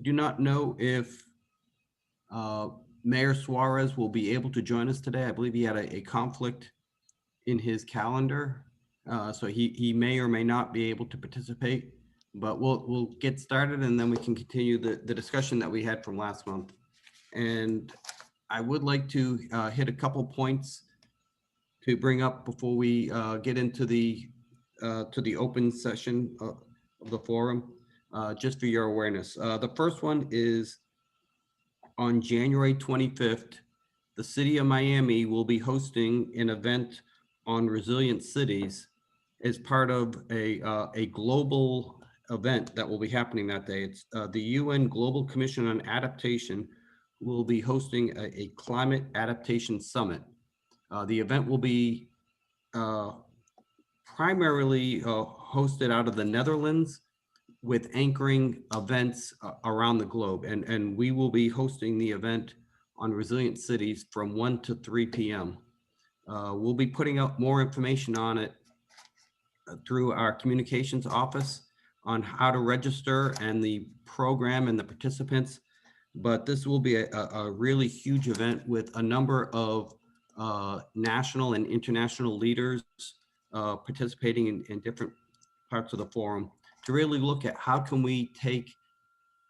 do not know if uh, Mayor Suarez will be able to join us today. I believe he had a conflict in his calendar, so he may or may not be able to participate. But we'll get started, and then we can continue the discussion that we had from last month. And I would like to hit a couple points to bring up before we get into the open session of the forum, just for your awareness. The first one is on January 25th, the city of Miami will be hosting an event on resilient cities as part of a global event that will be happening that day. It's the UN Global Commission on Adaptation will be hosting a climate adaptation summit. The event will be uh, primarily hosted out of the Netherlands with anchoring events around the globe. And we will be hosting the event on resilient cities from 1 to 3 p.m. We'll be putting out more information on it through our communications office on how to register and the program and the participants. But this will be a really huge event with a number of national and international leaders participating in different parts of the forum to really look at how can we take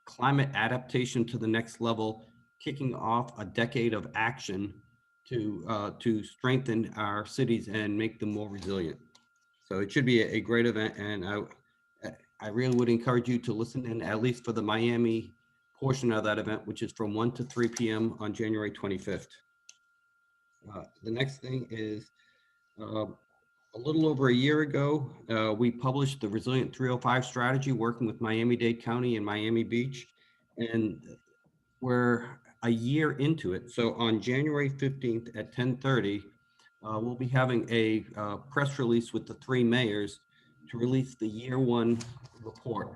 climate adaptation to the next level, kicking off a decade of action to strengthen our cities and make them more resilient. So it should be a great event, and I really would encourage you to listen in at least for the Miami portion of that event, which is from 1 to 3 p.m. on January 25th. The next thing is uh, a little over a year ago, we published the Resilient 305 strategy working with Miami-Dade County and Miami Beach, and we're a year into it. So on January 15th at 10:30, we'll be having a press release with the three mayors to release the year one report,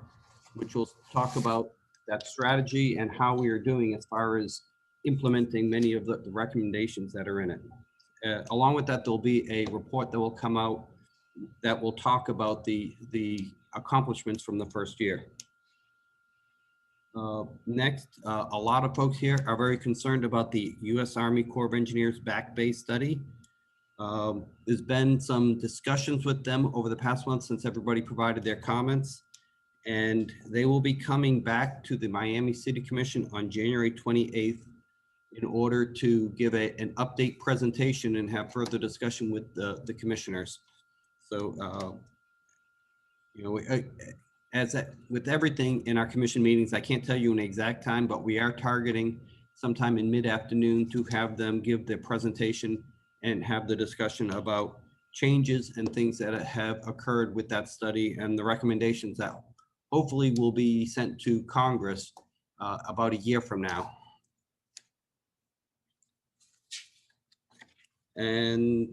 which will talk about that strategy and how we are doing as far as implementing many of the recommendations that are in it. Along with that, there'll be a report that will come out that will talk about the accomplishments from the first year. Next, a lot of folks here are very concerned about the U.S. Army Corps of Engineers back bay study. There's been some discussions with them over the past month since everybody provided their comments, and they will be coming back to the Miami City Commission on January 28th in order to give an update presentation and have further discussion with the commissioners. So, you know, with everything in our commission meetings, I can't tell you an exact time, but we are targeting sometime in mid-afternoon to have them give their presentation and have the discussion about changes and things that have occurred with that study and the recommendations that hopefully will be sent to Congress about a year from now. And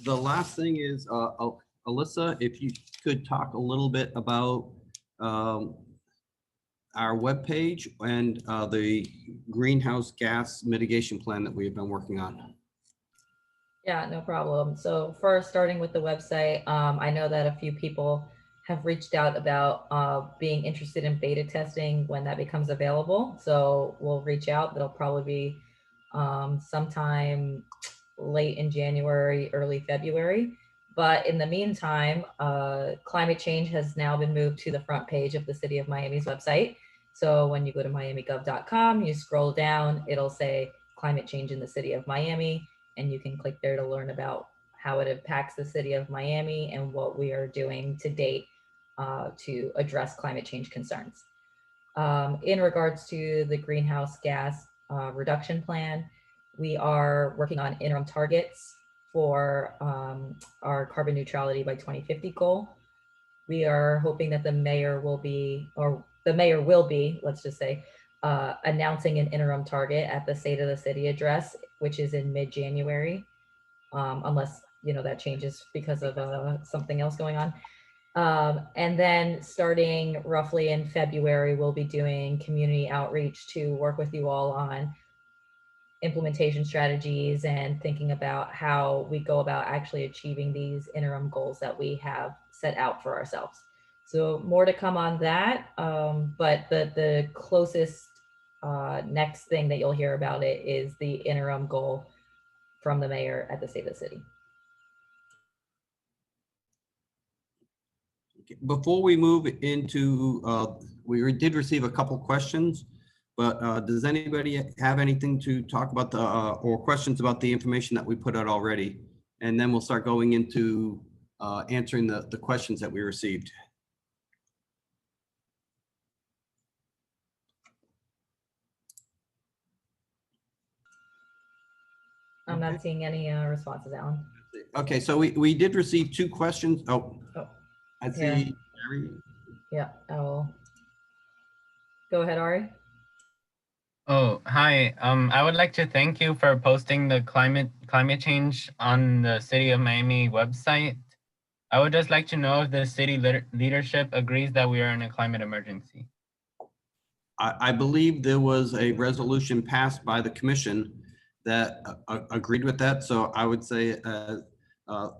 the last thing is, Alyssa, if you could talk a little bit about our webpage and the greenhouse gas mitigation plan that we've been working on. Yeah, no problem. So first, starting with the website, I know that a few people have reached out about being interested in beta testing when that becomes available. So we'll reach out. That'll probably be sometime late in January, early February. But in the meantime, climate change has now been moved to the front page of the City of Miami's website. So when you go to miamigov.com, you scroll down, it'll say climate change in the City of Miami, and you can click there to learn about how it impacts the City of Miami and what we are doing to date to address climate change concerns. In regards to the greenhouse gas reduction plan, we are working on interim targets for our carbon neutrality by 2050 goal. We are hoping that the mayor will be, let's just say, announcing an interim target at the State of the City address, which is in mid-January, unless that changes because of something else going on. And then starting roughly in February, we'll be doing community outreach to work with you all on implementation strategies and thinking about how we go about actually achieving these interim goals that we have set out for ourselves. So more to come on that. But the closest next thing that you'll hear about it is the interim goal from the mayor at the state of the city. Before we move into, we did receive a couple questions, but does anybody have anything to talk about or questions about the information that we put out already? And then we'll start going into answering the questions that we received. I'm not seeing any responses, Alan. Okay, so we did receive two questions. Oh, I see. Yeah, oh. Go ahead, Ari. Oh, hi. I would like to thank you for posting the climate change on the City of Miami website. I would just like to know if the city leadership agrees that we are in a climate emergency. I believe there was a resolution passed by the commission that agreed with that. So I would say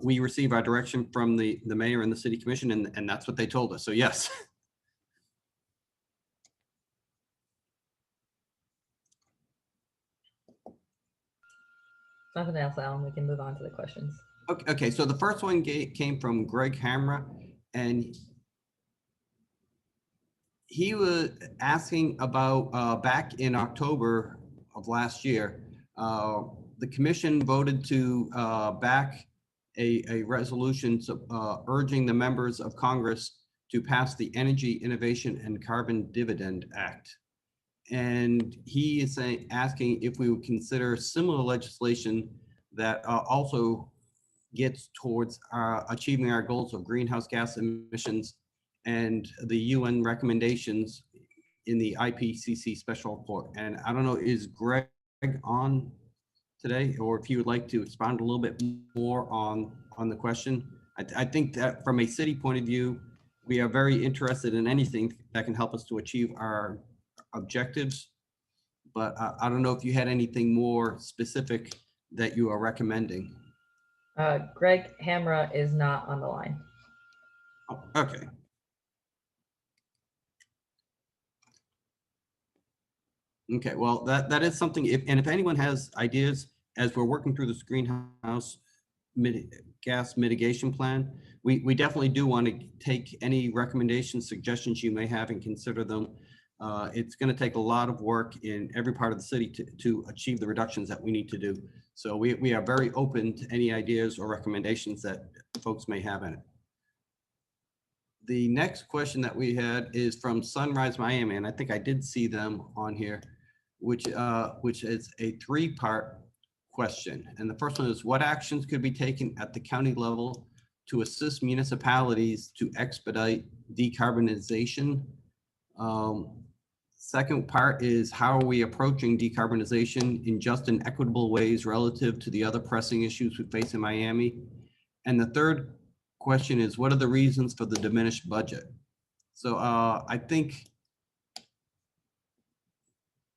we receive our direction from the mayor and the city commission, and that's what they told us. So yes. Nothing else, Alan. We can move on to the questions. Okay. So the first one came from Greg Hamra, and he was asking about back in October of last year, the commission voted to back a resolution urging the members of Congress to pass the Energy Innovation and Carbon Dividend Act. And he is asking if we would consider similar legislation that also gets towards achieving our goals of greenhouse gas emissions and the UN recommendations in the IPCC special report. And I don't know, is Greg on today, or if you would like to expound a little bit more on the question? I think that from a city point of view, we are very interested in anything that can help us to achieve our objectives. But I don't know if you had anything more specific that you are recommending. Greg Hamra is not on the line. Oh, okay. Okay, well, that is something, if anyone has ideas, as we're working through this greenhouse gas mitigation plan, we definitely do want to take any recommendations, suggestions you may have and consider them. It's going to take a lot of work in every part of the city to achieve the reductions that we need to do. So we are very open to any ideas or recommendations that folks may have in it. The next question that we had is from Sunrise Miami, and I think I did see them on here, which is a three-part question. And the first one is, what actions could be taken at the county level to assist municipalities to expedite decarbonization? Second part is, how are we approaching decarbonization in just and equitable ways relative to the other pressing issues we face in Miami? And the third question is, what are the reasons for the diminished budget? So I think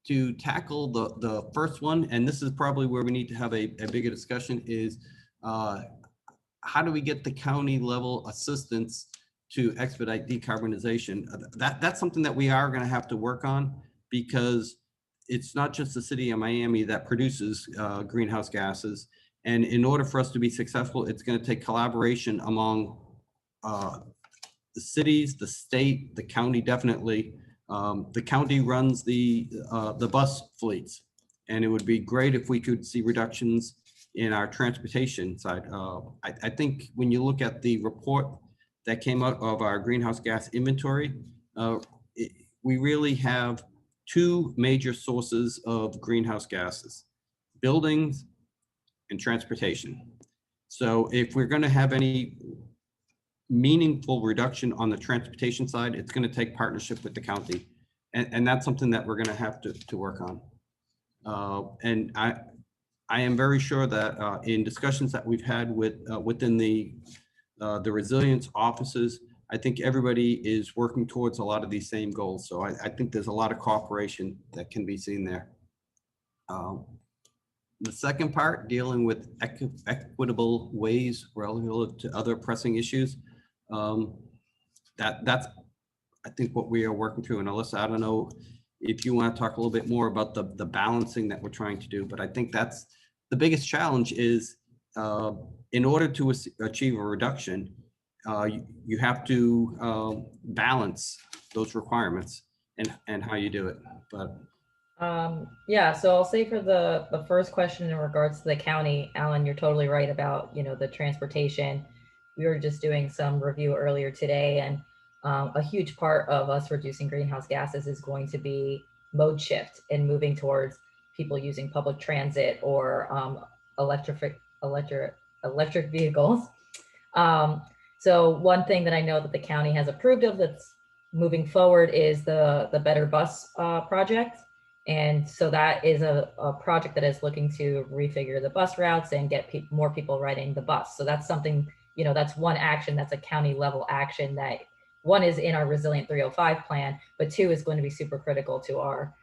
to tackle the first one, and this is probably where we need to have a bigger discussion, is how do we get the county level assistance to expedite decarbonization? That's something that we are going to have to work on, because it's not just the city of Miami that produces greenhouse gases. And in order for us to be successful, it's going to take collaboration among the cities, the state, the county, definitely. The county runs the bus fleets, and it would be great if we could see reductions in our transportation side. I think when you look at the report that came out of our greenhouse gas inventory, we really have two major sources of greenhouse gases: buildings and transportation. So if we're going to have any meaningful reduction on the transportation side, it's going to take partnership with the county. And that's something that we're going to have to work on. And I am very sure that in discussions that we've had within the resilience offices, I think everybody is working towards a lot of these same goals. So I think there's a lot of cooperation that can be seen there. The second part, dealing with equitable ways relative to other pressing issues. that's, I think, what we are working through. And Alyssa, I don't know if you want to talk a little bit more about the balancing that we're trying to do, but I think that's the biggest challenge is in order to achieve a reduction, you have to balance those requirements and how you do it. But yeah, so I'll say for the first question in regards to the county, Alan, you're totally right about, the transportation. We were just doing some review earlier today, and a huge part of us reducing greenhouse gases is going to be mode shift and moving towards people using public transit or electric vehicles. So one thing that I know that the county has approved of that's moving forward is the Better Bus project. And so that is a project that is looking to refigure the bus routes and get more people riding the bus. So that's something, that's one action, that's a county level action that one is in our Resilient 305 plan, but two is going to be super critical to our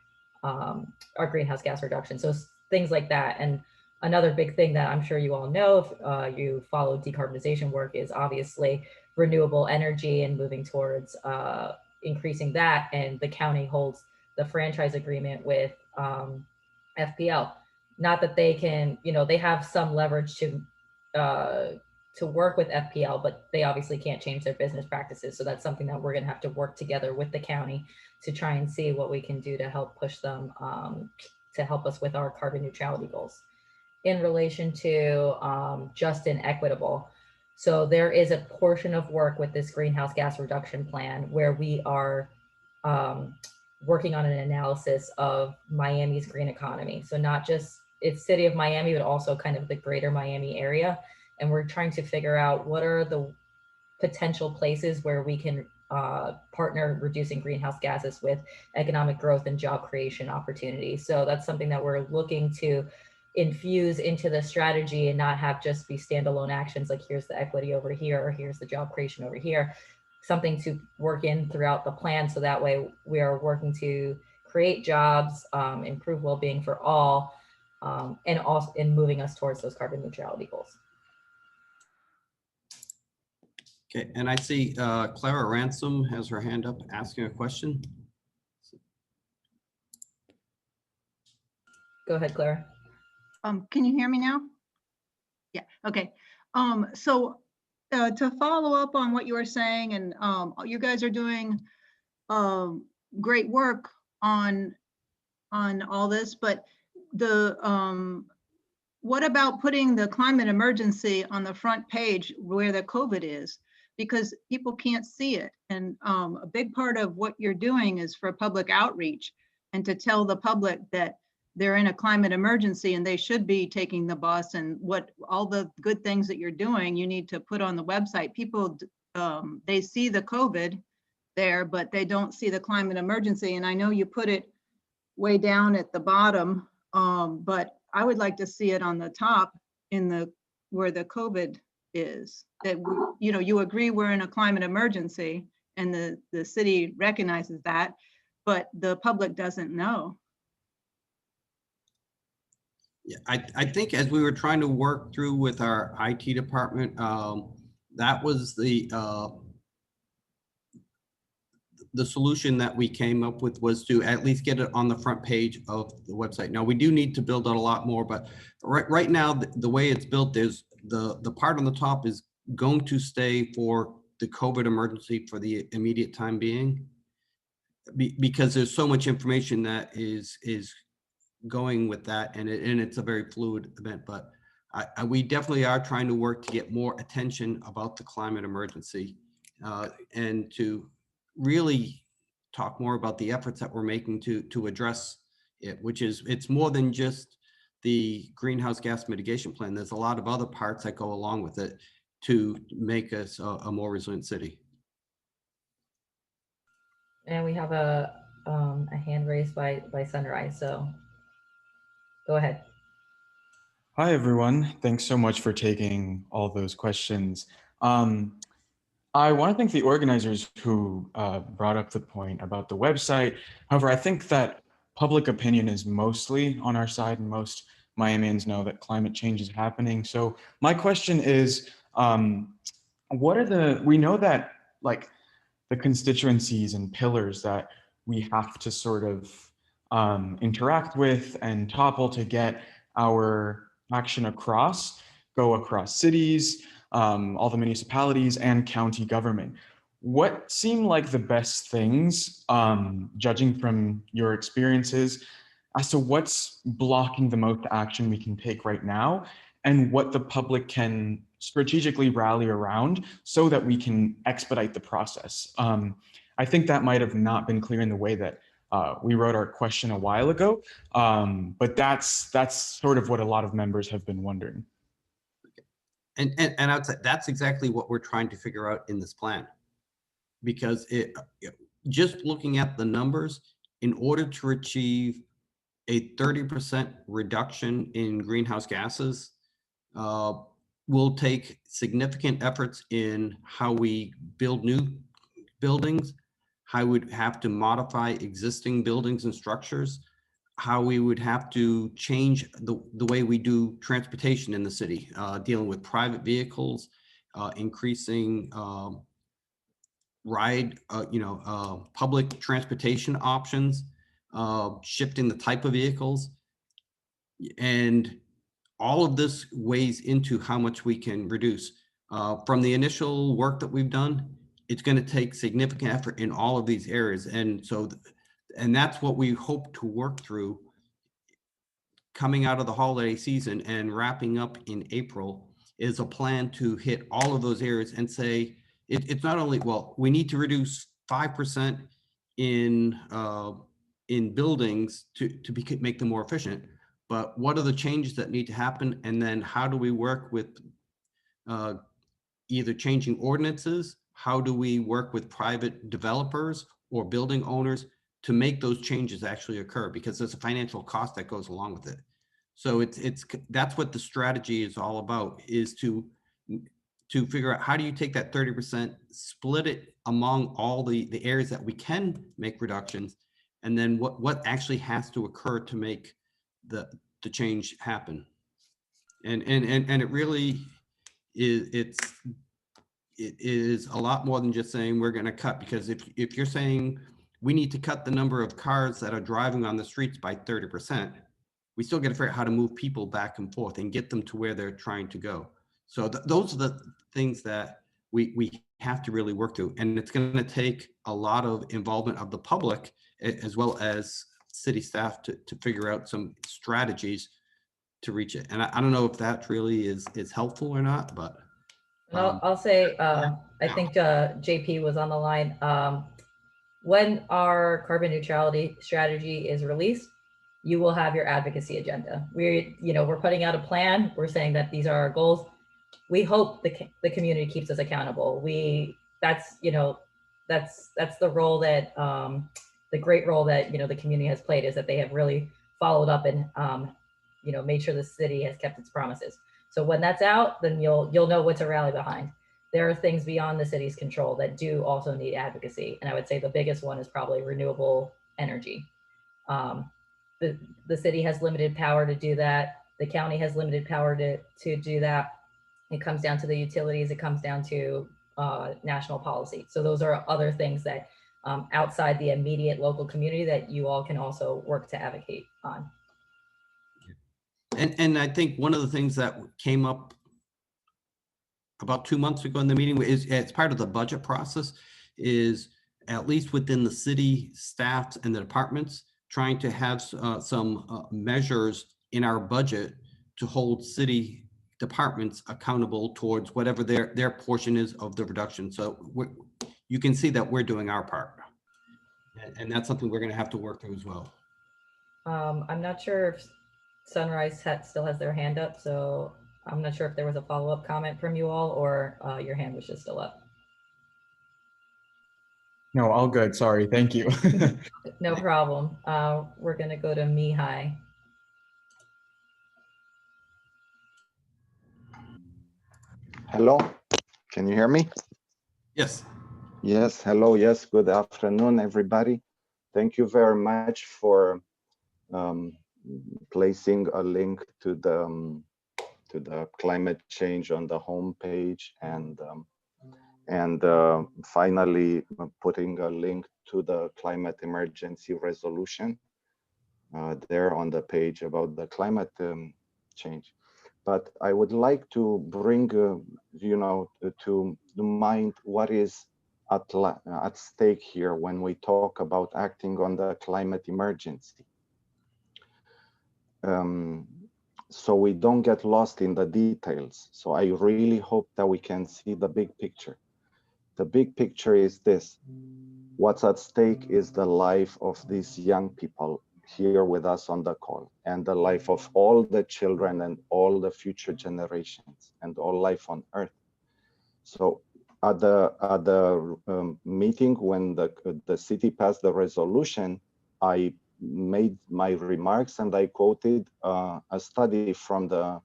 greenhouse gas reduction. So things like that. And another big thing that I'm sure you all know if you follow decarbonization work is obviously renewable energy and moving towards increasing that. And the county holds the franchise agreement with FPL. Not that they can, they have some leverage to work with FPL, but they obviously can't change their business practices. So that's something that we're going to have to work together with the county to try and see what we can do to help push them to help us with our carbon neutrality goals. In relation to just and equitable. So there is a portion of work with this greenhouse gas reduction plan where we are working on an analysis of Miami's green economy. So not just its city of Miami, but also kind of the greater Miami area. And we're trying to figure out what are the potential places where we can partner reducing greenhouse gases with economic growth and job creation opportunities. So that's something that we're looking to infuse into the strategy and not have just be standalone actions like here's the equity over here or here's the job creation over here. Something to work in throughout the plan so that way we are working to create jobs, improve well-being for all, and also in moving us towards those carbon neutrality goals. okay, and I see Clara Ransom has her hand up asking a question. Go ahead, Clara. Can you hear me now? Yeah, okay. So to follow up on what you were saying, and you guys are doing great work on all this, but what about putting the climate emergency on the front page where the COVID is? Because people can't see it. And a big part of what you're doing is for public outreach and to tell the public that they're in a climate emergency and they should be taking the bus, and what all the good things that you're doing, you need to put on the website. People, they see the COVID there, but they don't see the climate emergency. And I know you put it way down at the bottom, but I would like to see it on the top in where the COVID is. That, you agree we're in a climate emergency and the city recognizes that, but the public doesn't know. Yeah, I think as we were trying to work through with our IT department, that was the solution that we came up with, was to at least get it on the front page of the website. Now we do need to build out a lot more, but right now the way it's built is the part on the top is going to stay for the COVID emergency for the immediate time being, because there's so much information that is going with that, and it's a very fluid event. But we definitely are trying to work to get more attention about the climate emergency, and to really talk more about the efforts that we're making to address it, which is, it's more than just the greenhouse gas mitigation plan. There's a lot of other parts that go along with it to make us a more resilient city. And we have a hand raised by Sunrise, so go ahead. Hi, everyone. Thanks so much for taking all those questions. I want to thank the organizers who brought up the point about the website. However, I think that public opinion is mostly on our side, and most Miamians know that climate change is happening. So my question is, we know that the constituencies and pillars that we have to sort of interact with and topple to get our action go across cities, all the municipalities and county government. What seem like the best things, judging from your experiences, as to what's blocking the most action we can take right now and what the public can strategically rally around so that we can expedite the process? I think that might have not been clear in the way that we wrote our question a while ago, but that's sort of what a lot of members have been wondering. And I'd say that's exactly what we're trying to figure out in this plan. Because just looking at the numbers, in order to achieve a 30% reduction in greenhouse gases, will take significant efforts in how we build new buildings, how we'd have to modify existing buildings and structures, how we would have to change the way we do transportation in the city, dealing with private vehicles, increasing public transportation options, shifting the type of vehicles. And all of this weighs into how much we can reduce. From the initial work that we've done, it's going to take significant effort in all of these areas. And so, and that's what we hope to work through coming out of the holiday season and wrapping up in April, is a plan to hit all of those areas and say, it's not only, well, we need to reduce 5% in buildings to make them more efficient, but what are the changes that need to happen? And then how do we work with either changing ordinances? How do we work with private developers or building owners to make those changes actually occur? Because there's a financial cost that goes along with it. So that's what the strategy is all about, is to figure out how do you take that 30%, split it among all the areas that we can make reductions, and then what actually has to occur to make the change happen. And it really is, it is a lot more than just saying we're going to cut, because if you're saying we need to cut the number of cars that are driving on the streets by 30%, we still got to figure out how to move people back and forth and get them to where they're trying to go. So those are the things that we have to really work through. And it's going to take a lot of involvement of the public as well as city staff to figure out some strategies to reach it. And I don't know if that really is helpful or not, but. I'll say, I think JP was on the line. When our carbon neutrality strategy is released, you will have your advocacy agenda. We're putting out a plan. We're saying that these are our goals. We hope the community keeps us accountable. That's the role that the great role that the community has played, is that they have really followed up and made sure the city has kept its promises. So when that's out, then you'll know what to rally behind. There are things beyond the city's control that do also need advocacy, and I would say the biggest one is probably renewable energy. The city has limited power to do that. The county has limited power to do that. It comes down to the utilities. It comes down to national policy. So those are other things that outside the immediate local community that you all can also work to advocate on. And I think one of the things that came up about 2 months ago in the meeting is, as part of the budget process, is at least within the city staffs and the departments, trying to have some measures in our budget to hold city departments accountable towards whatever their portion is of the reduction. So you can see that we're doing our part. And that's something we're going to have to work through as well. I'm not sure if Sunrise still has their hand up, so I'm not sure if there was a follow-up comment from you all, or your hand was just still up. No, all good. Sorry. Thank you. No problem. We're going to go to Mihai. Hello, can you hear me? Yes. Yes, hello, yes, good afternoon, everybody. Thank you very much for placing a link to the climate change on the homepage, and And finally, putting a link to the climate emergency resolution there on the page about the climate change. But I would like to bring, to mind what is at stake here when we talk about acting on the climate emergency. So we don't get lost in the details. So I really hope that we can see the big picture. The big picture is this. What's at stake is the life of these young people here with us on the call, and the life of all the children and all the future generations and all life on Earth. So at the meeting when the city passed the resolution, I made my remarks and I quoted a study from the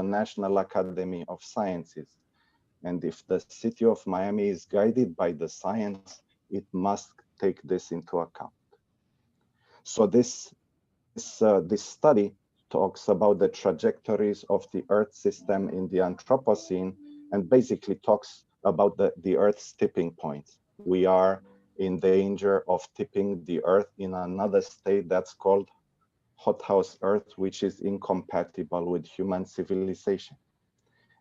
National Academy of Sciences. And if the city of Miami is guided by the science, it must take this into account. So this study talks about the trajectories of the Earth system in the Anthropocene, and basically talks about the Earth's tipping points. We are in danger of tipping the Earth in another state that's called hothouse Earth, which is incompatible with human civilization.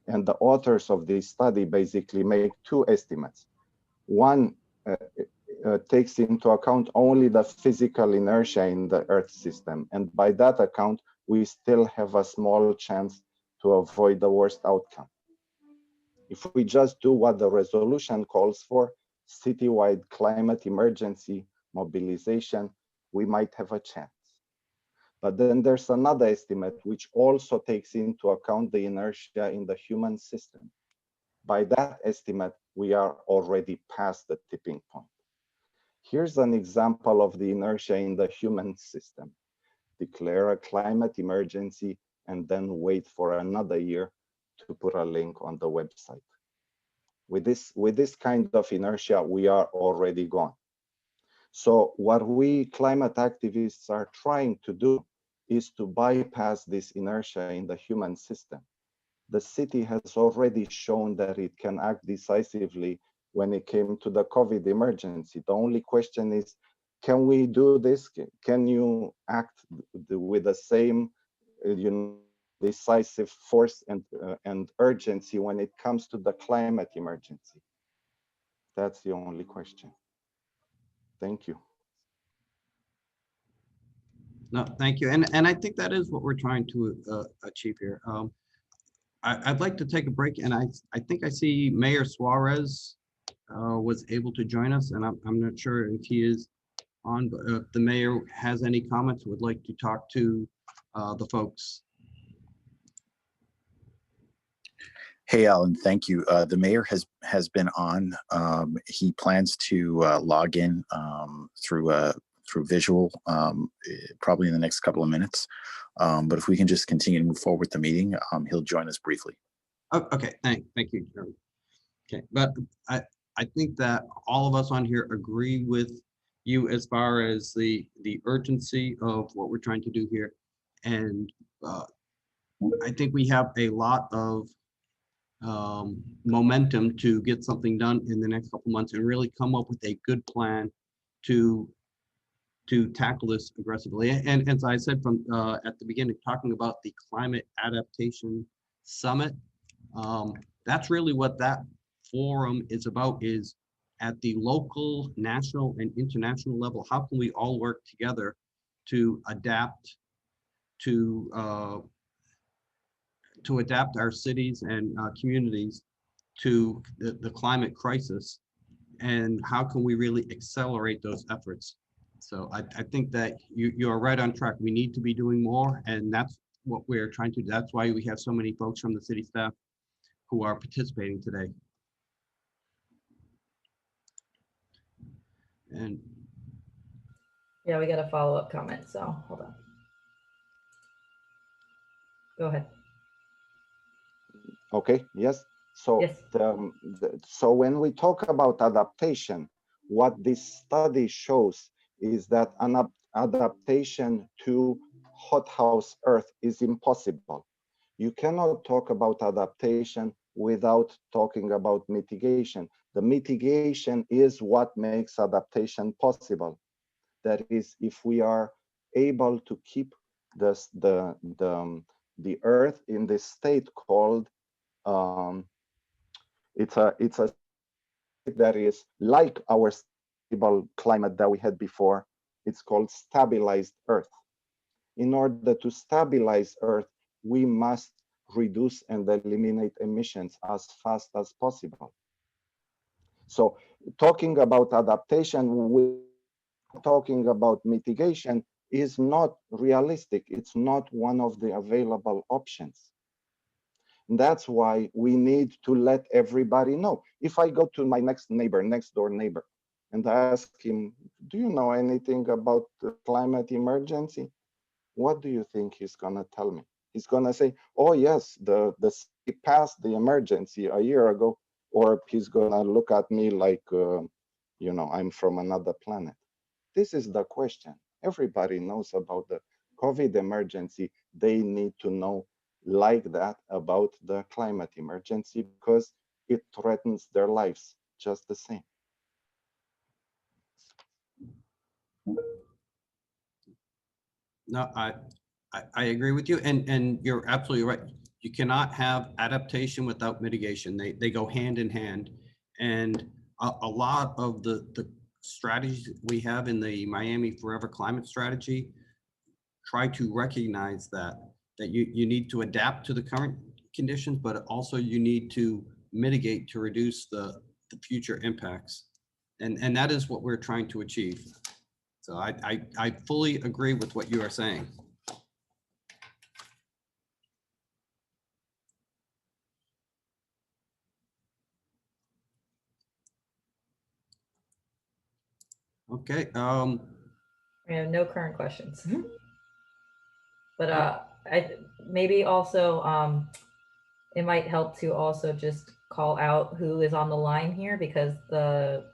And the authors of this study basically make two estimates. One takes into account only the physical inertia in the Earth system. And by that account, we still have a small chance to avoid the worst outcome. If we just do what the resolution calls for, citywide climate emergency mobilization, we might have a chance. But then there's another estimate which also takes into account the inertia in the human system. By that estimate, we are already past the tipping point. Here's an example of the inertia in the human system. Declare a climate emergency and then wait for another year to put a link on the website. With this kind of inertia, we are already gone. So what we climate activists are trying to do is to bypass this inertia in the human system. The city has already shown that it can act decisively when it came to the COVID emergency. The only question is, can we do this? Can you act with the same decisive force and urgency when it comes to the climate emergency? That's the only question. Thank you. No, thank you. And I think that is what we're trying to achieve here. I'd like to take a break, and I think I see Mayor Suarez was able to join us, and I'm not sure if he is on, but if the mayor has any comments, would like to talk to the folks. Hey, Alan, thank you. The mayor has been on. He plans to log in through visual, probably in the next couple of minutes. But if we can just continue to move forward with the meeting, he'll join us briefly. Oh, okay, thank you, Jeremy. Okay, but I think that all of us on here agree with you as far as the urgency of what we're trying to do here. And I think we have a lot of momentum to get something done in the next couple months and really come up with a good plan to tackle this aggressively. And as I said from at the beginning, talking about the Climate Adaptation Summit, that's really what that forum is about, is at the local, national, and international level, how can we all work together to adapt our cities and communities to the climate crisis, and how can we really accelerate those efforts? So I think that you are right on track. We need to be doing more, and that's what we're trying to do. That's why we have so many folks from the city staff who are participating today. And Yeah, we got a follow-up comment, so hold on. Go ahead. Okay, yes. So, Yes. so when we talk about adaptation, what this study shows is that an adaptation to hothouse Earth is impossible. You cannot talk about adaptation without talking about mitigation. The mitigation is what makes adaptation possible. That is, if we are able to keep the earth in this state called it's a that is like our stable climate that we had before. It's called stabilized earth. In order to stabilize earth, we must reduce and eliminate emissions as fast as possible. So talking about adaptation, talking about mitigation is not realistic. It's not one of the available options. That's why we need to let everybody know. If I go to my next door neighbor, and ask him, do you know anything about the climate emergency? What do you think he's gonna tell me? He's gonna say, oh yes, the city passed the emergency a year ago, or he's gonna look at me like, you know, I'm from another planet. This is the question. Everybody knows about the COVID emergency. They need to know like that about the climate emergency because it threatens their lives just the same. No, I agree with you, and you're absolutely right. You cannot have adaptation without mitigation. They go hand in hand, and a lot of the strategies we have in the Miami Forever Climate Strategy try to recognize that you need to adapt to the current conditions, but also you need to mitigate to reduce the future impacts, and that is what we're trying to achieve. So I fully agree with what you are saying. Okay. We have no current questions. But I maybe also it might help to also just call out who is on the line here, because the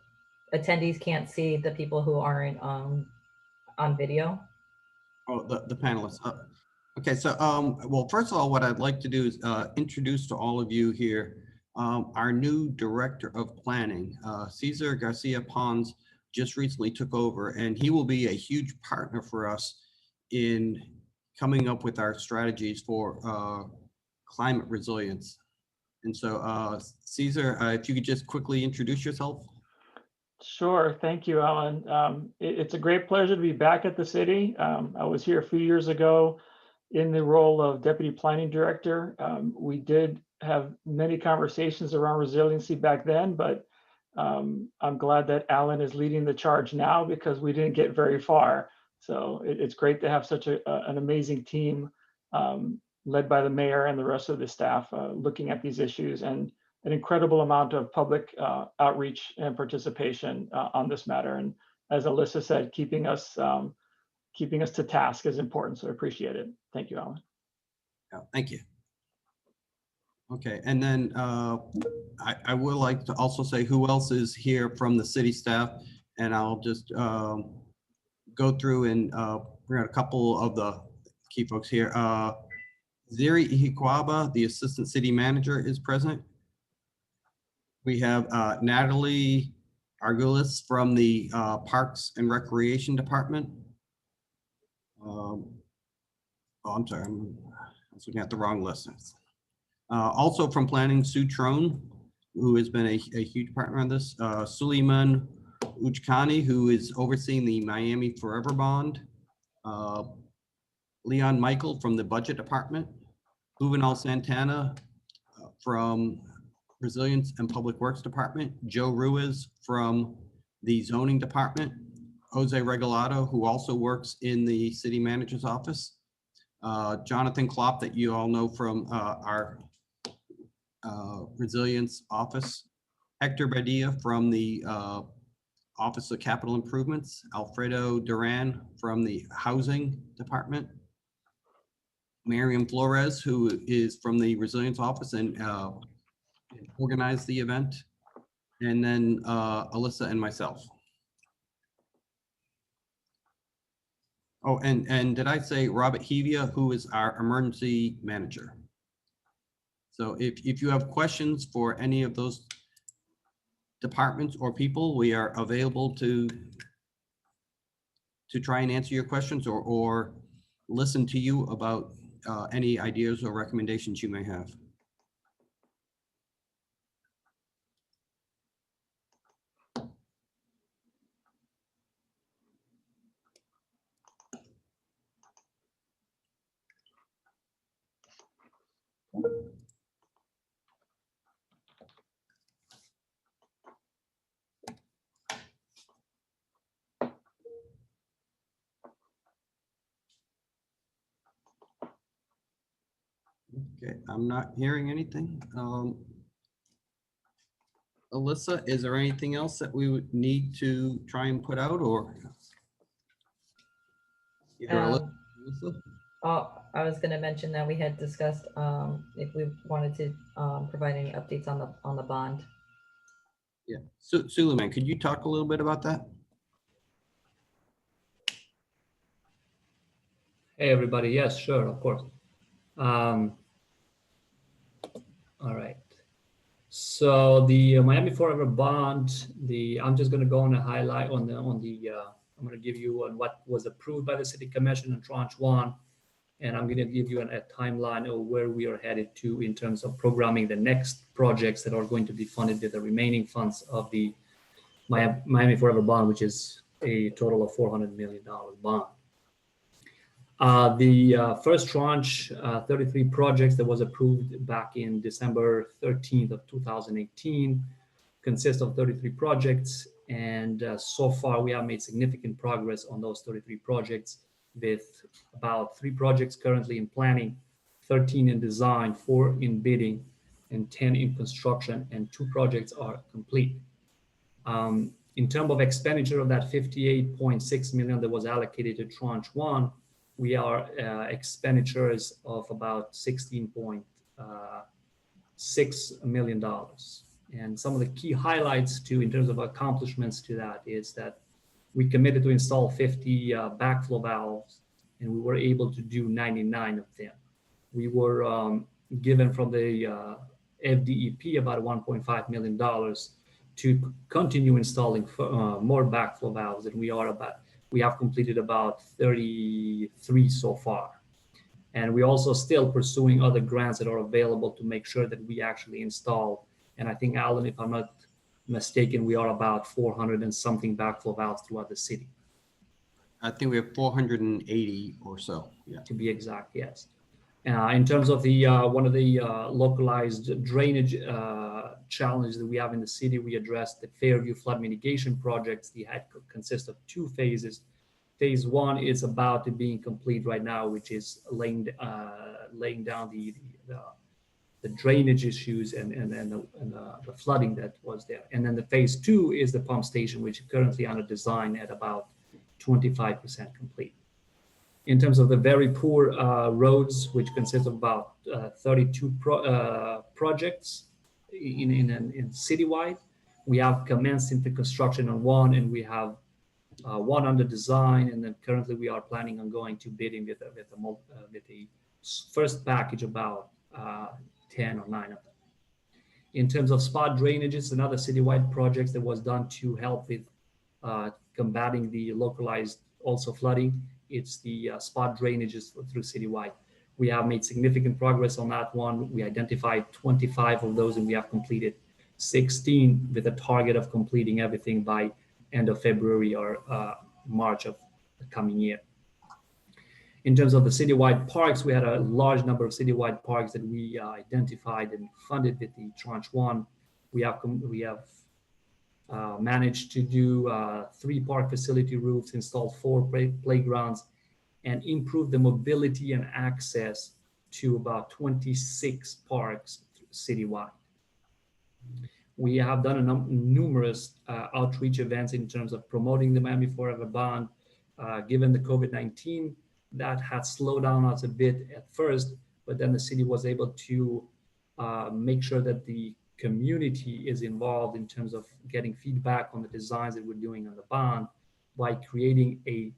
attendees can't see the people who aren't on video. Oh, the panelists. Okay, so well, first of all, what I'd like to do is introduce to all of you here our new Director of Planning. Cesar Garcia Pons just recently took over, and he will be a huge partner for us in coming up with our strategies for climate resilience. And so, Cesar, if you could just quickly introduce yourself. Sure. Thank you, Alan. It's a great pleasure to be back at the city. I was here a few years ago in the role of Deputy Planning Director. We did have many conversations around resiliency back then, but I'm glad that Alan is leading the charge now because we didn't get very far. So it's great to have such an amazing team led by the mayor and the rest of the staff looking at these issues, and an incredible amount of public outreach and participation on this matter. And as Alyssa said, keeping us to task is important. So I appreciate it. Thank you, Alan. Yeah, thank you. Okay, and then I would like to also say who else is here from the city staff, and I'll just go through and bring out a couple of the key folks here. Ziri Ihikwaba, the Assistant City Manager, is present. We have Natalie Argulis from the Parks and Recreation Department. Oh, I'm sorry, I was looking at the wrong list. Also from Planning, Sue Trone, who has been a huge partner on this. Suleiman Uchkani, who is overseeing the Miami Forever Bond. Leon Michael from the Budget Department. Juvenal Santana from Resilience and Public Works Department. Joe Ruiz from the Zoning Department. Jose Regalado, who also works in the City Manager's Office. Jonathan Klopp, that you all know from our Resilience Office. Hector Badia from the Office of Capital Improvements. Alfredo Duran from the Housing Department. Miriam Flores, who is from the Resilience Office and organized the event. And then Alyssa and myself. Oh, and did I say Robert Hevia, who is our emergency manager? So if you have questions for any of those departments or people, we are available to try and answer your questions or listen to you about any ideas or recommendations you may have. Okay, I'm not hearing anything. Alyssa, is there anything else that we would need to try and put out, or? Either Alyssa? I was going to mention that we had discussed if we wanted to provide any updates on the bond. Yeah, Suleiman, could you talk a little bit about that? Hey, everybody. Yes, sure, of course. All right. So the Miami Forever bond, I'm just going to go on a highlight on the I'm going to give you on what was approved by the City Commission in Tranche 1, and I'm going to give you a timeline of where we are headed to in terms of programming the next projects that are going to be funded with the remaining funds of the Miami Forever bond, which is a total of $400 million bond. The first tranche, 33 projects that was approved back in December 13th of 2018, consists of 33 projects. And so far, we have made significant progress on those 33 projects, with about 3 projects currently in planning, 13 in design, 4 in bidding, and 10 in construction, and 2 projects are complete. In terms of expenditure of that $58.6 million that was allocated to Tranche 1, we are expenditures of about $16.6 million. And some of the key highlights in terms of accomplishments to that is that we committed to install 50 backflow valves, and we were able to do 99 of them. We were given from the FDEP about $1.5 million to continue installing more backflow valves, and we have completed about 33 so far. And we're also still pursuing other grants that are available to make sure that we actually install. And I think, Alan, if I'm not mistaken, we are about 400 and something backflow valves throughout the city. I think we have 480 or so. Yeah. To be exact, yes. In terms of the one of the localized drainage challenges that we have in the city, we addressed the Fairview flood mitigation projects. The consist of 2 phases. Phase 1 is about to being complete right now, which is laying down the drainage issues and the flooding that was there. And then the phase 2 is the pump station, which is currently under design at about 25% complete. In terms of the very poor roads, which consist of about 32 projects in citywide, we have commenced into construction on 1, and we have 1 under design, and then currently we are planning on going to bidding with the first package about 10 or 9 of them. In terms of spot drainages, another citywide project that was done to help with combating the localized also flooding. It's the spot drainages through citywide. We have made significant progress on that one. We identified 25 of those, and we have completed 16 with a target of completing everything by end of February or March of the coming year. In terms of the citywide parks, we had a large number of citywide parks that we identified and funded with the Tranche 1. We have managed to do 3 park facility roofs, installed 4 playgrounds, and improve the mobility and access to about 26 parks citywide. We have done numerous outreach events in terms of promoting the Miami Forever bond. Given the COVID-19, that had slowed down us a bit at first, but then the city was able to make sure that the community is involved in terms of getting feedback on the designs that we're doing on the bond by creating a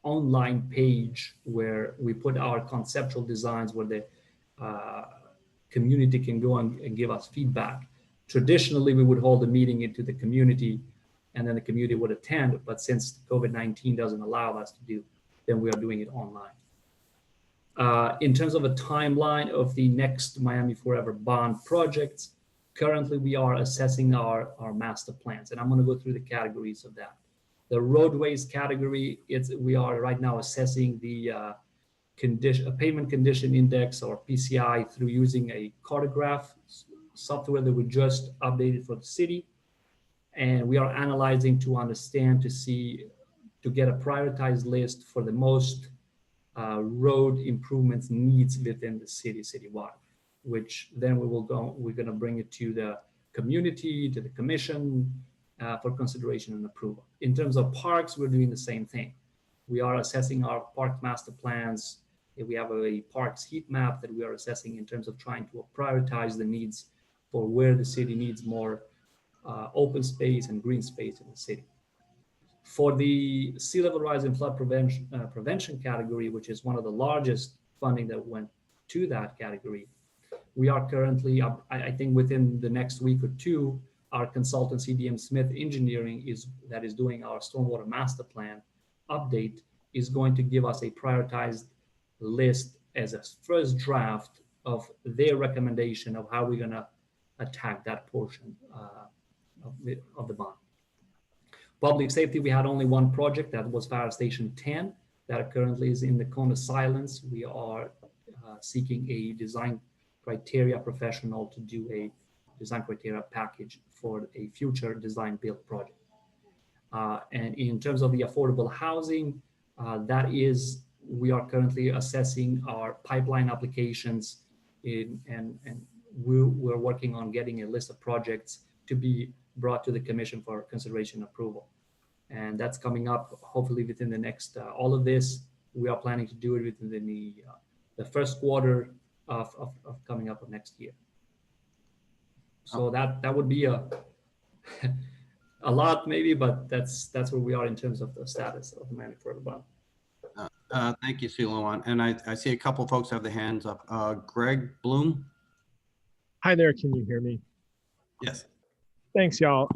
online page where we put our conceptual designs, where the community can go and give us feedback. Traditionally, we would hold a meeting into the community and then the community would attend, but since COVID-19 doesn't allow us to do, then we are doing it online. In terms of a timeline of the next Miami Forever bond projects, currently we are assessing our master plans, and I'm going to go through the categories of that. The roadways category, we are right now assessing the pavement condition index, or PCI, through using a cartograph software that we just updated for the city. And we are analyzing to understand, to get a prioritized list for the most road improvements needs within the citywide, which then we're going to bring it to the community, to the commission for consideration and approval. In terms of parks, we're doing the same thing. We are assessing our park master plans. We have a parks heat map that we are assessing in terms of trying to prioritize the needs for where the city needs more open space and green space in the city. For the sea level rise and flood prevention category, which is one of the largest funding that went to that category, we are currently, I think within the next week or two, our consultant CDM Smith Engineering that is doing our stormwater master plan update is going to give us a prioritized list as a first draft of their recommendation of how we're going to attack that portion of the bond. Public safety, we had only one project, that was Fire Station 10, that currently is in the cone of silence. We are seeking a design criteria professional to do a design criteria package for a future design build project. And in terms of the affordable housing, we are currently assessing our pipeline applications and we're working on getting a list of projects to be brought to the commission for consideration and approval. And that's coming up hopefully within the next, all of this, we are planning to do it within the first quarter of coming up of next year. So that would be a lot maybe, but that's where we are in terms of the status of the Miami Forever bond. Thank you, Silouan. And I see a couple of folks have their hands up. Greg Bloom. Hi there, can you hear me? Yes. Thanks, y'all.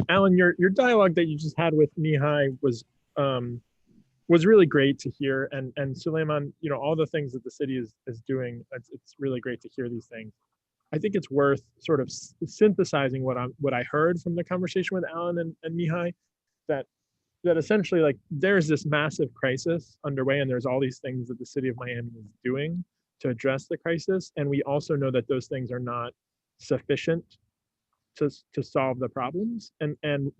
Alan, your dialogue that you just had with Mihai was really great to hear. And Suleiman, all the things that the city is doing, it's really great to hear these things. I think it's worth sort of synthesizing what I heard from the conversation with Alan and Mihai, that essentially, like, there's this massive crisis underway, and there's all these things that the city of Miami is doing to address the crisis. And we also know that those things are not sufficient to solve the problems. And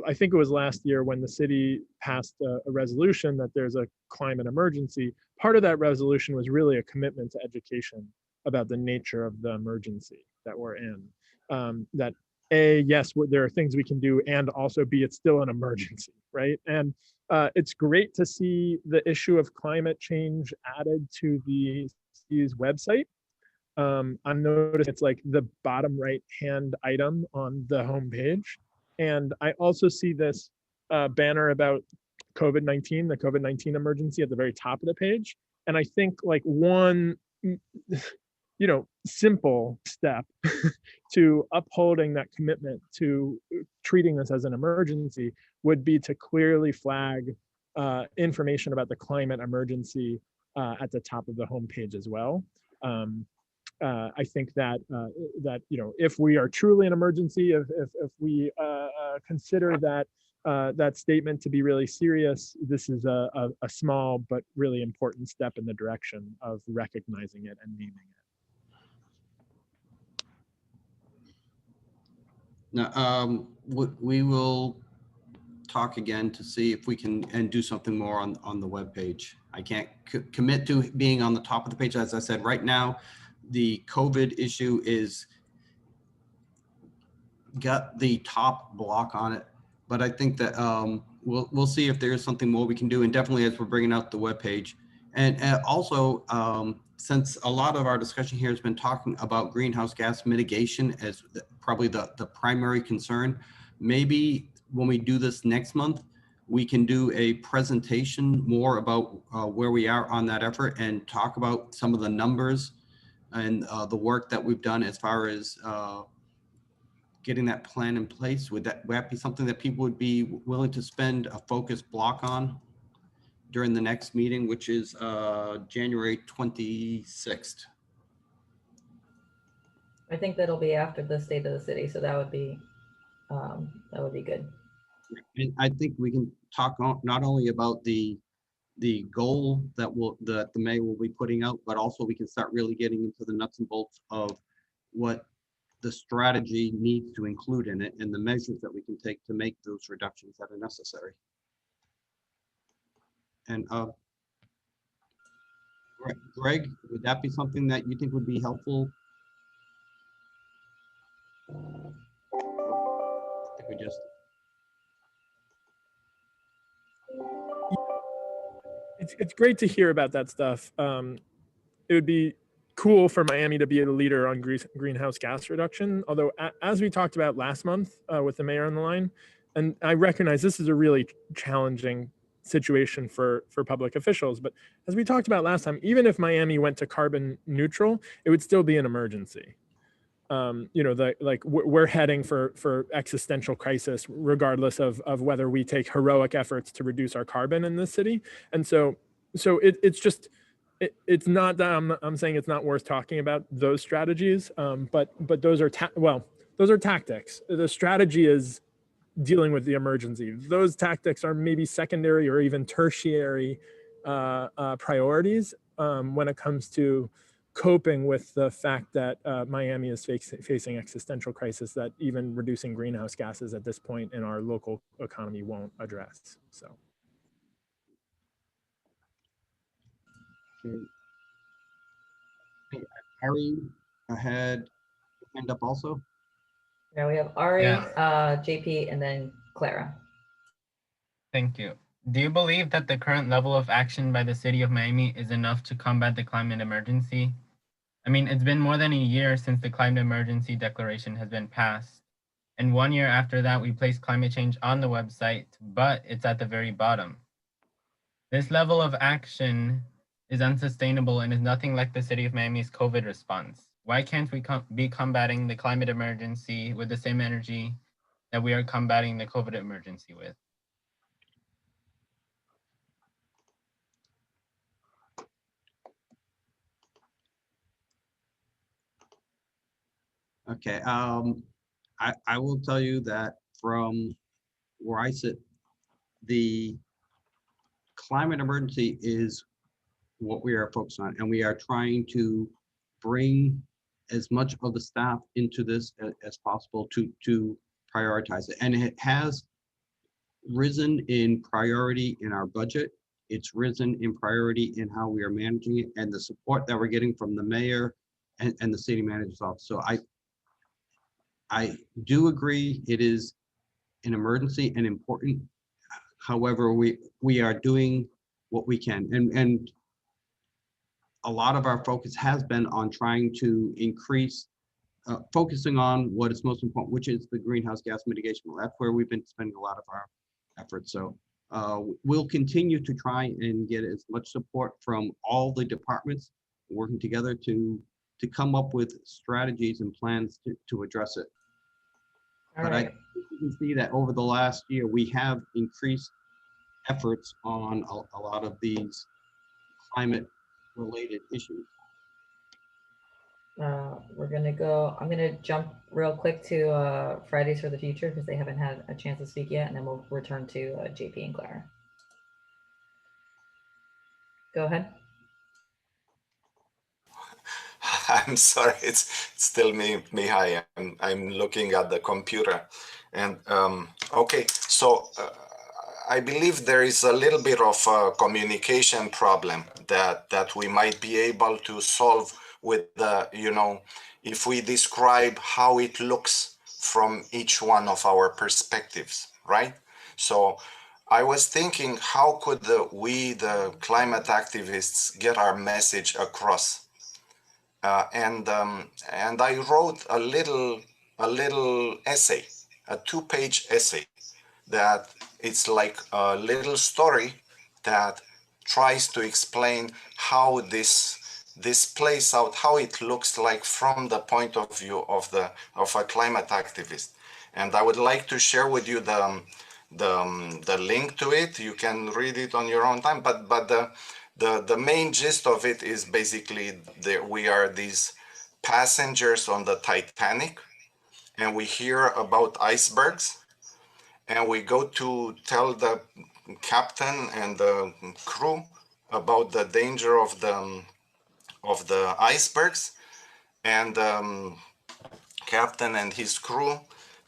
I think it was last year when the city passed a resolution that there's a climate emergency. Part of that resolution was really a commitment to education about the nature of the emergency that we're in. That A, yes, there are things we can do, and also B, it's still an emergency, right? And it's great to see the issue of climate change added to the city's website. I noticed it's like the bottom right hand item on the homepage. And I also see this banner about COVID-19, the COVID-19 emergency at the very top of the page. And I think like one, simple step to upholding that commitment to treating this as an emergency would be to clearly flag information about the climate emergency at the top of the homepage as well. I think that if we are truly an emergency, if we consider that statement to be really serious, this is a small but really important step in the direction of recognizing it and naming it. Now, we will talk again to see if we can and do something more on the webpage. I can't commit to being on the top of the page. As I said, right now, the COVID issue got the top block on it, but I think that we'll see if there is something more we can do, and definitely as we're bringing out the webpage. And also, since a lot of our discussion here has been talking about greenhouse gas mitigation as probably the primary concern, maybe when we do this next month, we can do a presentation more about where we are on that effort and talk about some of the numbers and the work that we've done as far as getting that plan in place? Would that be something that people would be willing to spend a focused block on during the next meeting, which is January 26th? I think that'll be after the state of the city, so that would be good. And I think we can talk not only about the goal that the mayor will be putting out, but also we can start really getting into the nuts and bolts of what the strategy needs to include in it and the measures that we can take to make those reductions that are necessary. And Greg, would that be something that you think would be helpful? I think we just. It's great to hear about that stuff. It would be cool for Miami to be a leader on greenhouse gas reduction. Although, as we talked about last month with the mayor on the line, and I recognize this is a really challenging situation for public officials, but as we talked about last time, even if Miami went to carbon neutral, it would still be an emergency. We're heading for existential crisis, regardless of whether we take heroic efforts to reduce our carbon in this city. And so it's not that I'm saying it's not worth talking about those strategies, but those are those are tactics. The strategy is dealing with the emergency. Those tactics are maybe secondary or even tertiary priorities when it comes to coping with the fact that Miami is facing existential crisis that even reducing greenhouse gases at this point in our local economy won't address. So. Okay. Ari had hand up also. Now we have Ari, Yeah. JP, and then Clara. Thank you. Do you believe that the current level of action by the city of Miami is enough to combat the climate emergency? I mean, it's been more than a year since the climate emergency declaration has been passed. And 1 year after that, we placed climate change on the website, but it's at the very bottom. This level of action is unsustainable and is nothing like the city of Miami's COVID response. Why can't we be combating the climate emergency with the same energy that we are combating the COVID emergency with? Okay, I will tell you that from where I sit, the climate emergency is what we are focused on, and we are trying to bring as much of the staff into this as possible to prioritize it. And it has risen in priority in our budget. It's risen in priority in how we are managing it and the support that we're getting from the mayor and the city manager's office. So I do agree it is an emergency and important. However, we are doing what we can, and a lot of our focus has been on trying to increase, focusing on what is most important, which is the greenhouse gas mitigation. That's where we've been spending a lot of our efforts. So we'll continue to try and get as much support from all the departments working together to come up with strategies and plans to address it. All But right. I think you can see that over the last year, we have increased efforts on a lot of these climate-related issues. I'm gonna jump real quick to Fridays for the Future because they haven't had a chance to speak yet, and then we'll return to JP and Clara. Go ahead. I'm sorry, it's still me. Hi, I'm looking at the computer, and okay. So I believe there is a little bit of a communication problem that we might be able to solve with the, if we describe how it looks from each one of our perspectives, right? So I was thinking, how could we, the climate activists, get our message across? And I wrote a little essay, a 2-page essay, that it's like a little story that tries to explain how this this plays out, how it looks like from the point of view of a climate activist. And I would like to share with you the link to it. You can read it on your own time, but the main gist of it is basically that we are these passengers on the Titanic, and we hear about icebergs, and we go to tell the captain and the crew about the danger of the icebergs, and captain and his crew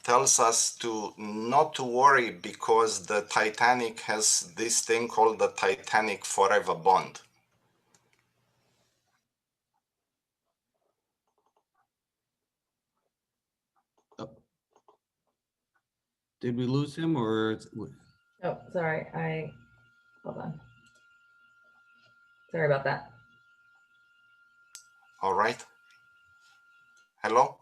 tells us to not to worry because the Titanic has this thing called the Titanic Forever Bond. Did we lose him or? Oh, sorry. Hold on. Sorry about that. All right. Hello?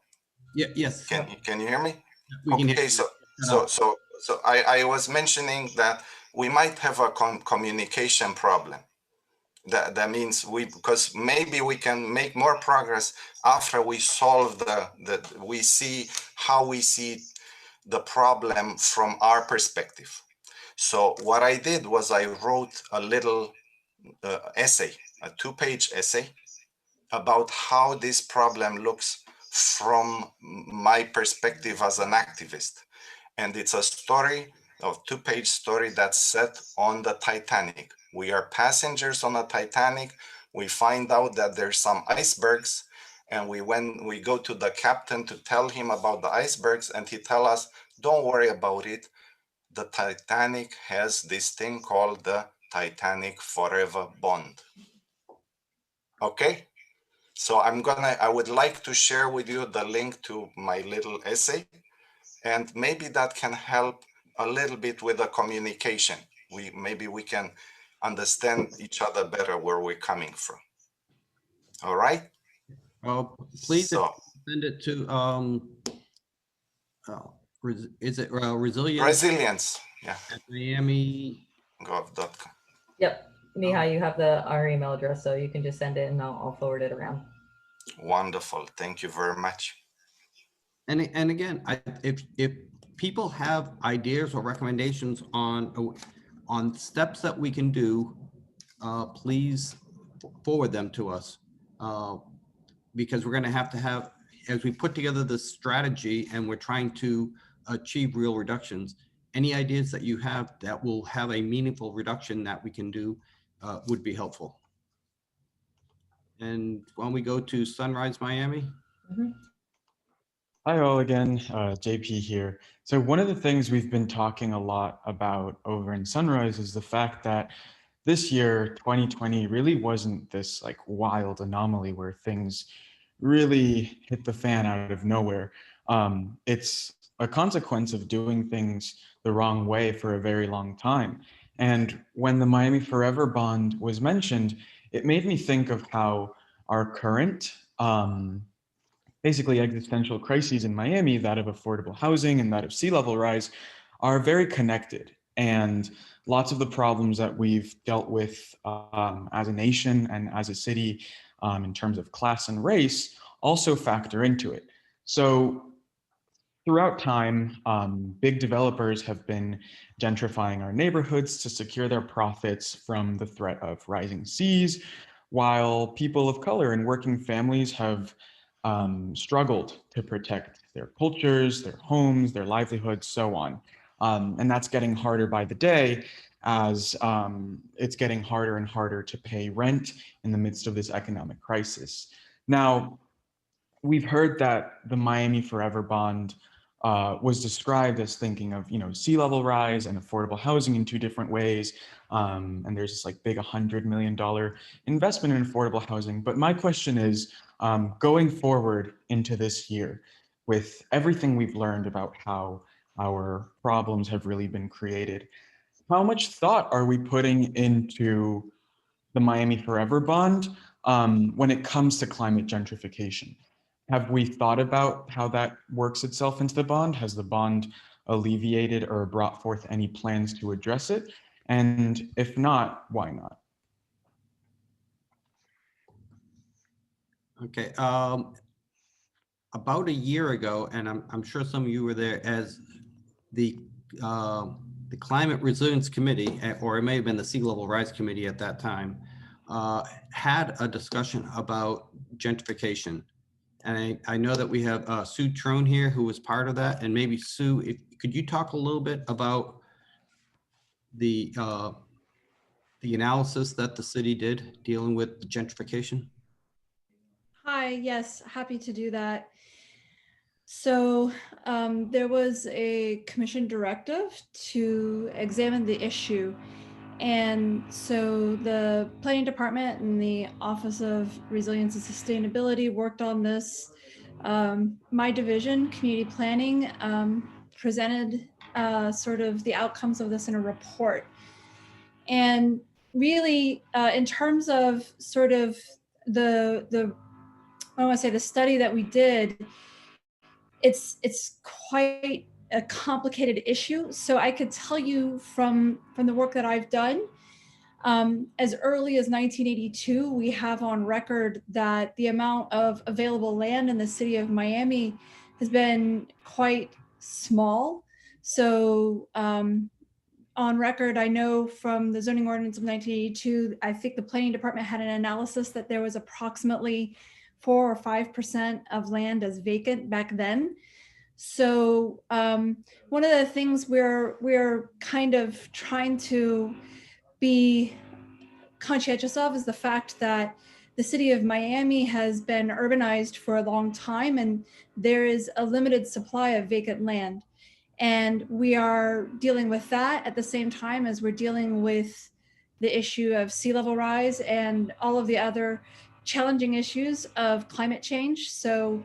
Yeah, yes. Can you hear me? We can hear Okay, you. so I was mentioning that we might have a communication problem. That means because maybe we can make more progress after we solve we see how we see the problem from our perspective. So what I did was I wrote a little essay, a 2-page essay about how this problem looks from my perspective as an activist. And it's a story, a 2-page story that's set on the Titanic. We are passengers on a Titanic. We find out that there's some icebergs, and we go to the captain to tell him about the icebergs, and he tell us, don't worry about it. The Titanic has this thing called the Titanic Forever Bond. Okay? So I would like to share with you the link to my little essay, and maybe that can help a little bit with the communication. Maybe we can understand each other better where we're coming from. All right? Please So, send it to, is it resilience? Resilience, yeah. At Miami. Gov.com. Yep. Mihai, you have our email address, so you can just send it and I'll forward it around. Wonderful. Thank you very much. And again, if people have ideas or recommendations on steps that we can do, please forward them to us, because we're going to have, as we put together this strategy and we're trying to achieve real reductions, any ideas that you have that will have a meaningful reduction that we can do would be helpful. And why don't we go to Sunrise Miami? Mm-hmm. Hi all again, JP here. So one of the things we've been talking a lot about over in Sunrise is the fact that this year, 2020, really wasn't this like wild anomaly where things really hit the fan out of nowhere. It's a consequence of doing things the wrong way for a very long time. And when the Miami Forever Bond was mentioned, it made me think of how our current basically existential crises in Miami, that of affordable housing and that of sea level rise, are very connected. And lots of the problems that we've dealt with as a nation and as a city in terms of class and race also factor into it. So throughout time, big developers have been gentrifying our neighborhoods to secure their profits from the threat of rising seas, while people of color and working families have struggled to protect their cultures, their homes, their livelihoods, so on. And that's getting harder by the day as it's getting harder and harder to pay rent in the midst of this economic crisis. Now, we've heard that the Miami Forever Bond was described as thinking of, sea level rise and affordable housing in two different ways. And there's this like big $100 million investment in affordable housing. But my question is, going forward into this year, with everything we've learned about how our problems have really been created, how much thought are we putting into the Miami Forever Bond when it comes to climate gentrification? Have we thought about how that works itself into the bond? Has the bond alleviated or brought forth any plans to address it? And if not, why not? Okay. About a year ago, and I'm sure some of you were there, as the Climate Resilience Committee, or it may have been the Sea Level Rise Committee at that time, had a discussion about gentrification. And I know that we have Sue Trone here, who was part of that. And maybe Sue, could you talk a little bit about the analysis that the city did dealing with gentrification? Hi, yes, happy to do that. So there was a commission directive to examine the issue. And so the planning department and the Office of Resilience and Sustainability worked on this. My division, community planning, presented sort of the outcomes of this in a report. And really, in terms of sort of I want to say the study that we did, it's quite a complicated issue. So I could tell you from the work that I've done, as early as 1982, we have on record that the amount of available land in the city of Miami has been quite small. So on record, I know from the zoning ordinance of 1982, I think the planning department had an analysis that there was approximately 4 or 5% of land as vacant back then. So one of the things we're kind of trying to be conscientious of is the fact that the city of Miami has been urbanized for a long time, and there is a limited supply of vacant land. And we are dealing with that at the same time as we're dealing with the issue of sea level rise and all of the other challenging issues of climate change. So,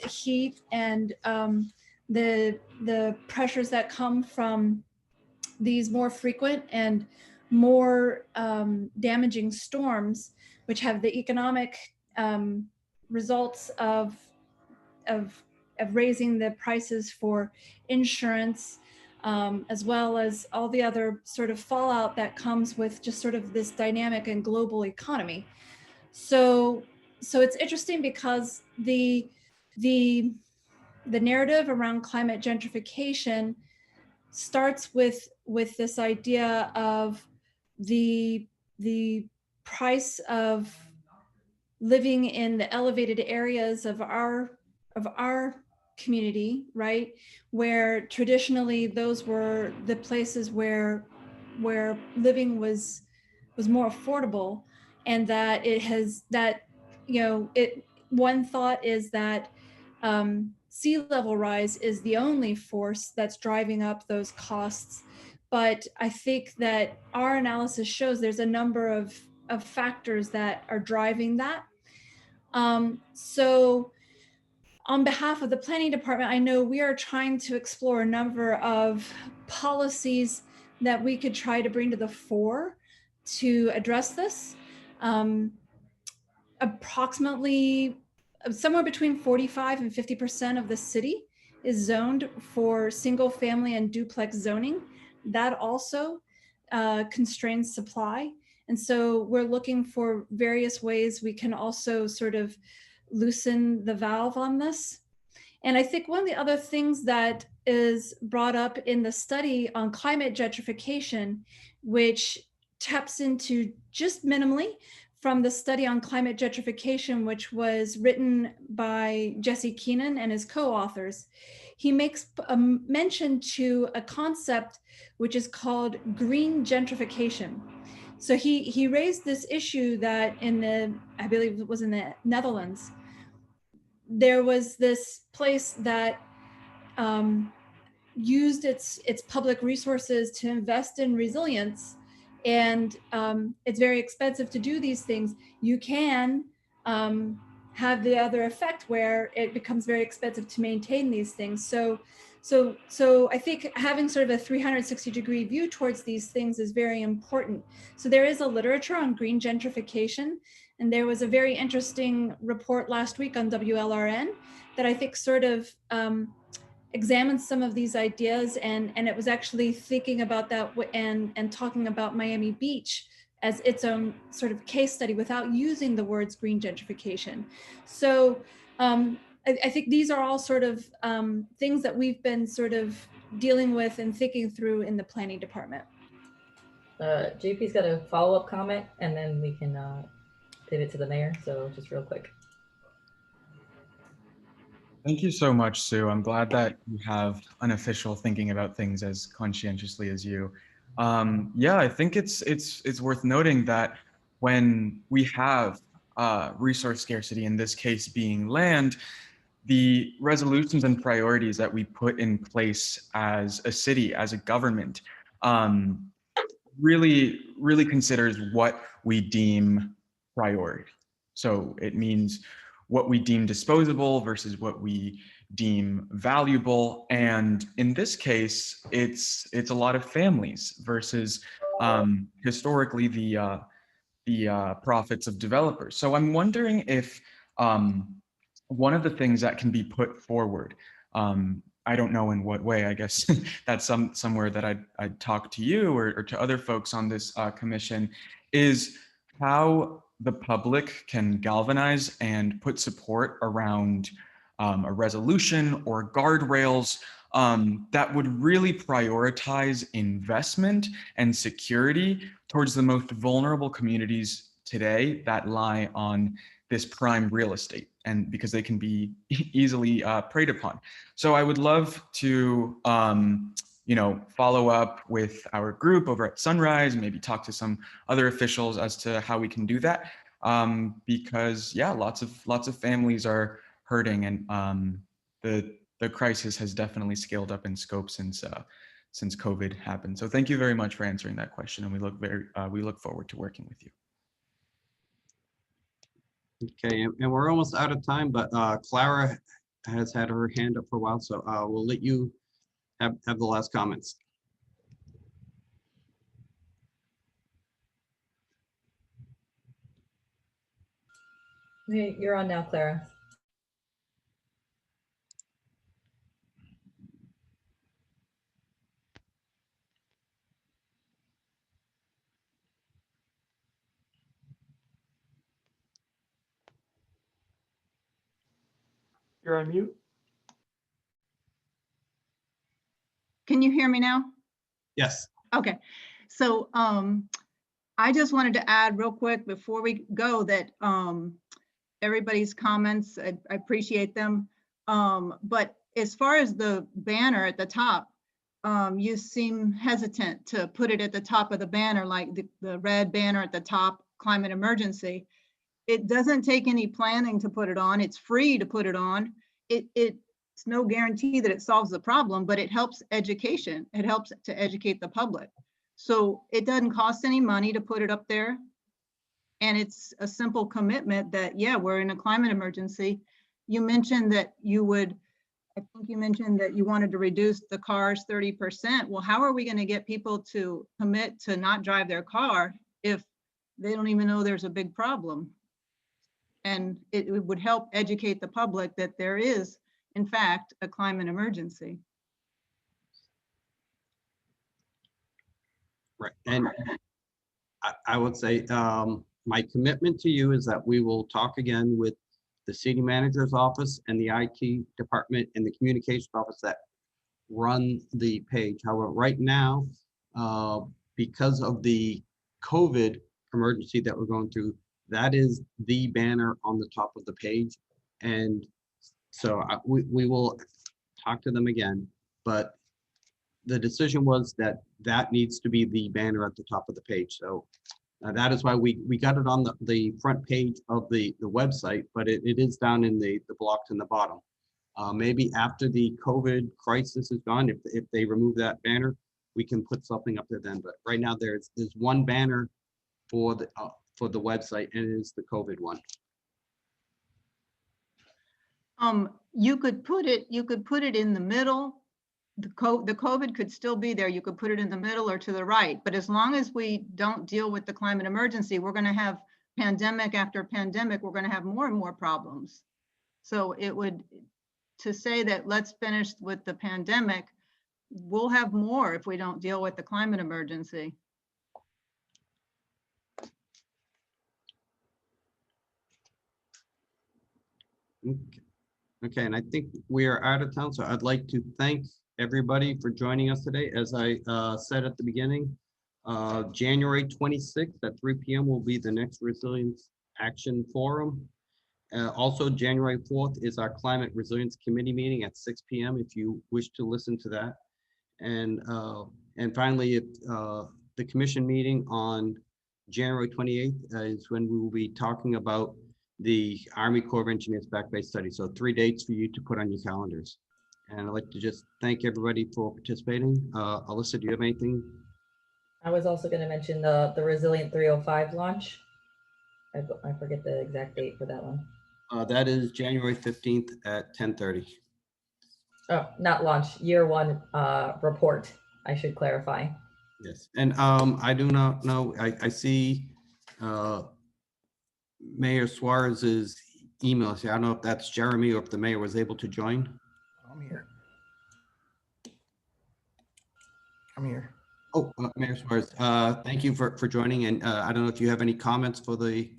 heat and the pressures that come from these more frequent and more damaging storms, which have the economic results of raising the prices for insurance, as well as all the other sort of fallout that comes with just sort of this dynamic and global economy. So it's interesting because the narrative around climate gentrification starts with this idea of the price of living in the elevated areas of our community, right? Where traditionally those were the places where living was more affordable, and that one thought is that sea level rise is the only force that's driving up those costs. But I think that our analysis shows there's a number of factors that are driving that. So on behalf of the planning department, I know we are trying to explore a number of policies that we could try to bring to the fore to address this. Approximately somewhere between 45 and 50% of the city is zoned for single family and duplex zoning. That also constrains supply. And so we're looking for various ways we can also sort of loosen the valve on this. And I think one of the other things that is brought up in the study on climate gentrification, which taps into just minimally from the study on climate gentrification, which was written by Jesse Keenan and his co-authors, he makes a mention to a concept which is called green gentrification. So he raised this issue that I believe it was in the Netherlands, there was this place that used its public resources to invest in resilience, and it's very expensive to do these things. You can have the other effect where it becomes very expensive to maintain these things. So I think having sort of a 360-degree view towards these things is very important. So there is a literature on green gentrification, and there was a very interesting report last week on WLRN that I think sort of examined some of these ideas, and it was actually thinking about that and talking about Miami Beach as its own sort of case study without using the words green gentrification. So I think these are all sort of things that we've been sort of dealing with and thinking through in the planning department. JP's got a follow-up comment, and then we can pivot to the mayor. So just real quick. Thank you so much, Sue. I'm glad that you have unofficial thinking about things as conscientiously as you. Yeah, I think it's worth noting that when we have resource scarcity, in this case being land, the resolutions and priorities that we put in place as a city, as a government, really considers what we deem priority. So it means what we deem disposable versus what we deem valuable. And in this case, it's a lot of families versus historically the profits of developers. So I'm wondering if one of the things that can be put forward, I don't know in what way, I guess that's somewhere that I'd talk to you or to other folks on this commission, is how the public can galvanize and put support around a resolution or guardrails that would really prioritize investment and security towards the most vulnerable communities today that lie on this prime real estate, and because they can be easily preyed upon. So I would love to follow up with our group over at Sunrise, maybe talk to some other officials as to how we can do that. Because yeah, lots of families are hurting, and the crisis has definitely scaled up in scope since COVID happened. So thank you very much for answering that question, and we look forward to working with you. Okay, and we're almost out of time, but Clara has had her hand up for a while, so we'll let you have the last comments. Hey, you're on now, Clara. You're on mute. Can you hear me now? Yes. Okay, so I just wanted to add real quick before we go that everybody's comments, I appreciate them. But as far as the banner at the top, you seem hesitant to put it at the top of the banner, like the red banner at the top, climate emergency. It doesn't take any planning to put it on. It's free to put it on. It's no guarantee that it solves the problem, but it helps education. It helps to educate the public. So it doesn't cost any money to put it up there. And it's a simple commitment that, yeah, we're in a climate emergency. You mentioned that I think you mentioned that you wanted to reduce the cars 30%. Well, how are we going to get people to commit to not drive their car if they don't even know there's a big problem? And it would help educate the public that there is, in fact, a climate emergency. Right, and I would say my commitment to you is that we will talk again with the city manager's office and the IT department and the communications office that run the page. However, right now, because of the COVID emergency that we're going through, that is the banner on the top of the page. And so we will talk to them again, but the decision was that that needs to be the banner at the top of the page. So that is why we got it on the front page of the website, but it is down in the blocks in the bottom. Maybe after the COVID crisis is gone, if they remove that banner, we can put something up there then. But right now there's one banner for the website, and it is the COVID one. You could put it in the middle. The COVID could still be there. You could put it in the middle or to the right, but as long as we don't deal with the climate emergency, we're going to have pandemic after pandemic. We're going to have more and more problems. So to say that let's finish with the pandemic, we'll have more if we don't deal with the climate emergency. Okay. Okay, and I think we are out of town, so I'd like to thank everybody for joining us today. As I said at the beginning, January 26th at 3 p.m. will be the next Resilience Action Forum. Also, January 4th is our Climate Resilience Committee meeting at 6 p.m. if you wish to listen to that. And finally, the commission meeting on January 28th is when we will be talking about the Army Corps of Engineers back-based study. So 3 dates for you to put on your calendars. And I'd like to just thank everybody for participating. Alyssa, do you have anything? I was also going to mention the Resilient 305 launch. I forget the exact date for that one. That is January 15th at 10:30. Oh, not launch, year one report, I should clarify. Yes, and I do not know, I see Mayor Suarez's email. I don't know if that's Jeremy or if the mayor was able to join. I'm here. I'm here. Oh, Mayor Suarez, thank you for joining. And I don't know if you have any comments for the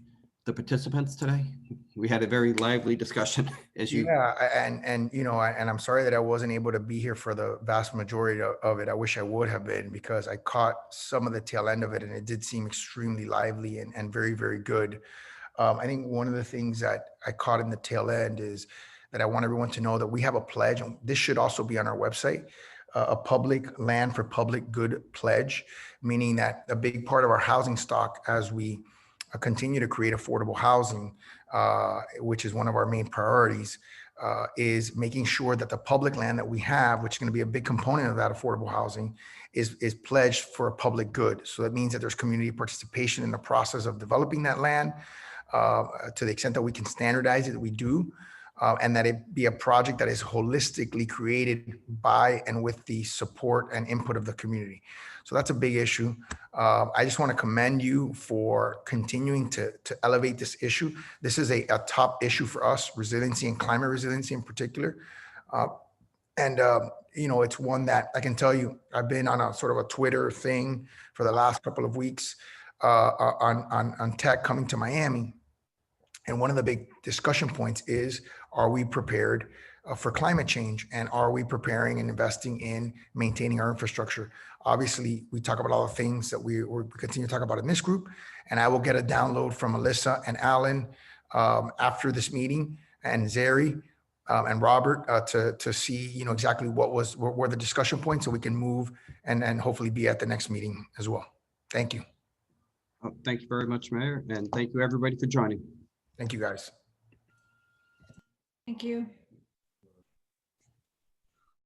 participants today. We had a very lively discussion as you. Yeah, and you know, and I'm sorry that I wasn't able to be here for the vast majority of it. I wish I would have been, because I caught some of the tail end of it, and it did seem extremely lively and very, very good. I think one of the things that I caught in the tail end is that I want everyone to know that we have a pledge, and this should also be on our website, a public land for public good pledge, meaning that a big part of our housing stock as we continue to create affordable housing, which is one of our main priorities, is making sure that the public land that we have, which is going to be a big component of that affordable housing, is pledged for a public good. So that means that there's community participation in the process of developing that land, to the extent that we can standardize it, we do, and that it be a project that is holistically created by and with the support and input of the community. So that's a big issue. I just want to commend you for continuing to elevate this issue. This is a top issue for us, resiliency and climate resiliency in particular. You know, it's one that I can tell you, I've been on a sort of a Twitter thing for the last couple of weeks on tech coming to Miami. And one of the big discussion points is, are we prepared for climate change? And are we preparing and investing in maintaining our infrastructure? Obviously, we talk about all the things that we continue to talk about in this group. And I will get a download from Alyssa and Alan after this meeting, and Zeri and Robert to see, you know, exactly what were the discussion points, so we can move and hopefully be at the next meeting as well. Thank you. Oh, thank you very much, Mayor. And thank you everybody for joining. Thank you, guys. Thank you.